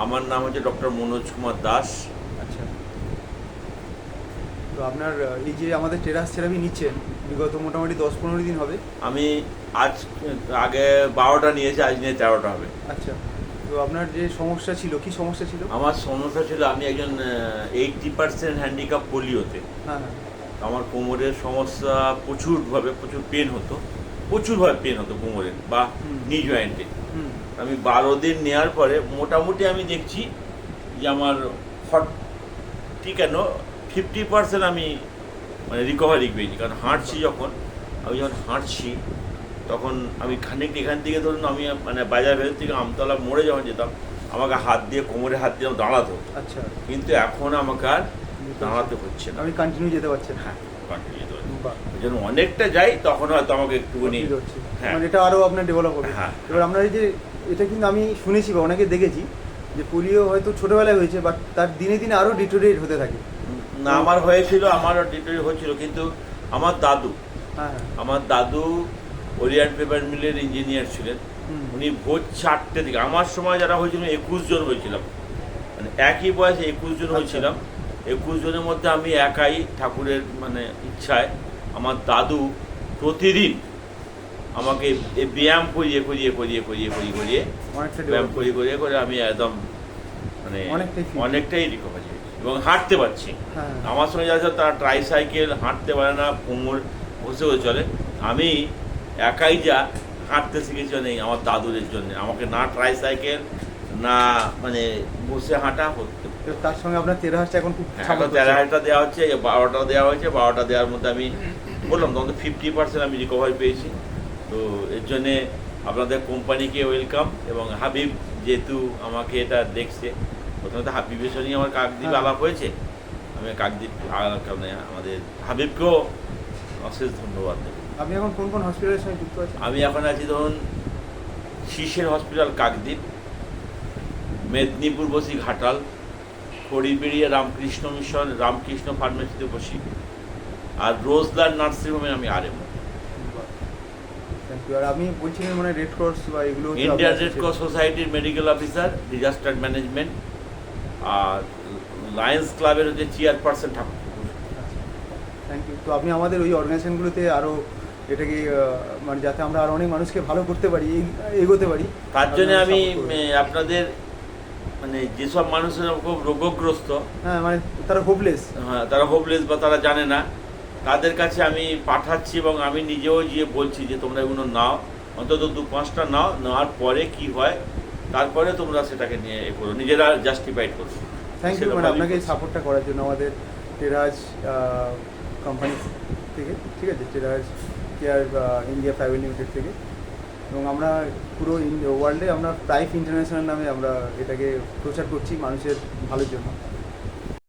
আমার নাম হচ্ছে ডক্টর মনোজ কুমার দাস। আচ্ছা, তো আপনার এই যে আমাদের টেরাস থেরাপি নিচ্ছেন বিগত মোটামুটি 10-15 দিন হবে। আমি আজ আগে 12টা নিয়েছি, আজ নিয়ে 13টা হবে। আচ্ছা, তো আপনার যে সমস্যা ছিল, কি সমস্যা ছিল? আমার সমস্যা ছিল, আমি একজন 80% হ্যান্ডিক্যাপ পোলিওতে। হ্যাঁ হ্যাঁ। আমার কোমরের সমস্যা প্রচুর পেন হতো, প্রচুরভাবে পেন হতো কোমরে বা নি জয়েন্টে। হুম। আমি 12 দিন নেওয়ার পরে মোটামুটি আমি দেখছি যে আমার 50% আমি মানে রিকভারি পেয়েছি। কারণ হাঁটছি যখন, আমি যখন হাঁটছি তখন আমি খানিক এখান থেকে ধরুন আমি মানে বাজার ভেতর থেকে আমতলা মোড়ে যখন যেতাম, আমাকে হাত দিয়ে কোমরে হাত দিয়ে দাঁড়াতে হতো। আচ্ছা, কিন্তু এখন আমাকে আর দাঁড়াতে হচ্ছে না। আমি কন্টিনিউ যেতে পারছেন? হ্যাঁ, কন্টিনিউ যেতে হচ্ছে। বাহ, ওই জন্য অনেকটা যাই, তখন হয়তো আমাকে একটুখানি অসুবিধা হচ্ছে। হ্যাঁ। মানে এটা আরও আপনার ডেভেলপ হবে। হ্যাঁ। এবার আপনার এই যে এটা কিন্তু আমি শুনেছি বা অনেকে দেখেছি যে পোলিও হয়তো ছোটোবেলায় হয়েছে, বাট তার দিনে দিনে আরও ডিটোরিয়েট হতে থাকে। না, আমার হয়েছিল, আমারও ডিটেল হয়েছিল, কিন্তু আমার দাদু হ্যাঁ হ্যাঁ। আমার দাদু ওরিয়েন্ট পেপার মিলের ইঞ্জিনিয়ার ছিলেন। হুম। উনি ভোর 4টে থেকে, আমার সময় যারা হয়েছিল 21 জন হয়েছিলাম, মানে একই বয়সে 21 জন আচ্ছা। হয়েছিলাম। 21 জনের মধ্যে আমি একাই ঠাকুরের মানে ইচ্ছায় আমার দাদু প্রতিদিন আমাকে এই ব্যায়াম করিয়ে অনেকটা ব্যায়াম ডেভেলপ করে আমি একদম মানে অনেকটাই fit। অনেকটাই রিকভারি হয়েছি এবং হাঁটতে পারছি। হ্যাঁ। আমার সঙ্গে যারা তারা ট্রাইসাইকেল হাঁটতে পারে না, কোমর বসে চলে। আমি একাই যা হাঁটতে শিখেছি নেই আমার দাদুদের জন্য। আমাকে না ট্রাইসাইকেল না মানে বসে হাঁটা হতে। তো তার সঙ্গে আপনার তেরাহাসটা এখন খুব হ্যাঁ, সাপোর্ট এখন 13টা দেওয়া হচ্ছে, 12টা দেওয়া হয়েছে। 12টা দেওয়ার মধ্যে আমি বললাম তখন 50% আমি রিকভারি পেয়েছি। তো এর জন্যে আপনাদের কোম্পানিকে ওয়েলকাম, এবং হাবিব যেহেতু আমাকে এটা দেখছে, প্রথমে তো হাবিবের সঙ্গে আমার কাকদ্বীপ হ্যাঁ। আলাপ হয়েছে। আমি কাকদ্বীপ কারণে আমাদের হাবিবকেও অশেষ ধন্যবাদ দেব। আপনি এখন কোন কোন হসপিটালের সঙ্গে যুক্ত আছেন? আমি এখন আছি ধরুন শিশের হসপিটাল কাকদ্বীপ, মেদিনীপুর বসি ঘাটাল, খড়িবেড়িয়া রামকৃষ্ণ মিশন, রামকৃষ্ণ ফার্মেসিতে বসি, আর রোজদার নার্সিং হোমে আমি আরএমও। Thank you. আর আমি বলছিলেন মানে রেড ক্রস বা এগুলো হচ্ছে ইন্ডিয়ান আপনার রেড ক্রস সোসাইটির মেডিকেল অফিসার, ডিজাস্টার ম্যানেজমেন্ট, আর লায়ন্স ক্লাবের হচ্ছে চেয়ারপারসন ঠাকুর। Thank you. তো আপনি আমাদের ওই অর্গানাইজেশনগুলোতে আরও এটাকে মানে যাতে আমরা আরও অনেক মানুষকে ভালো করতে পারি, এগোতে পারি, তার জন্য আপনারা আমি support করবেন। আপনাদের মানে যেসব মানুষের খুব রোগগ্রস্ত, হ্যাঁ মানে তারা হোপলেস। হ্যাঁ, তারা হোপলেস বা তারা জানে না, তাদের কাছে আমি পাঠাচ্ছি এবং আমি নিজেও গিয়ে বলছি যে তোমরা এগুলো নাও, অন্তত 2-5টা নাও, নেওয়ার পরে কি হয় তারপরে তোমরা সেটাকে নিয়ে এ করো, নিজেরা জাস্টিফাইড করো। থ্যাংক ইউ মানে আপনাকে এই সাপোর্টটা করার জন্য আমাদের টেরাজ কোম্পানি থেকে, ঠিক আছে, টেরাজ কেয়ার ইন্ডিয়া প্রাইভেট লিমিটেড থেকে। এবং আমরা পুরো ওয়ার্ল্ডে আমরা প্রাইভ ইন্টারন্যাশনাল নামে আমরা এটাকে প্রচার করছি মানুষের ভালোর জন্য।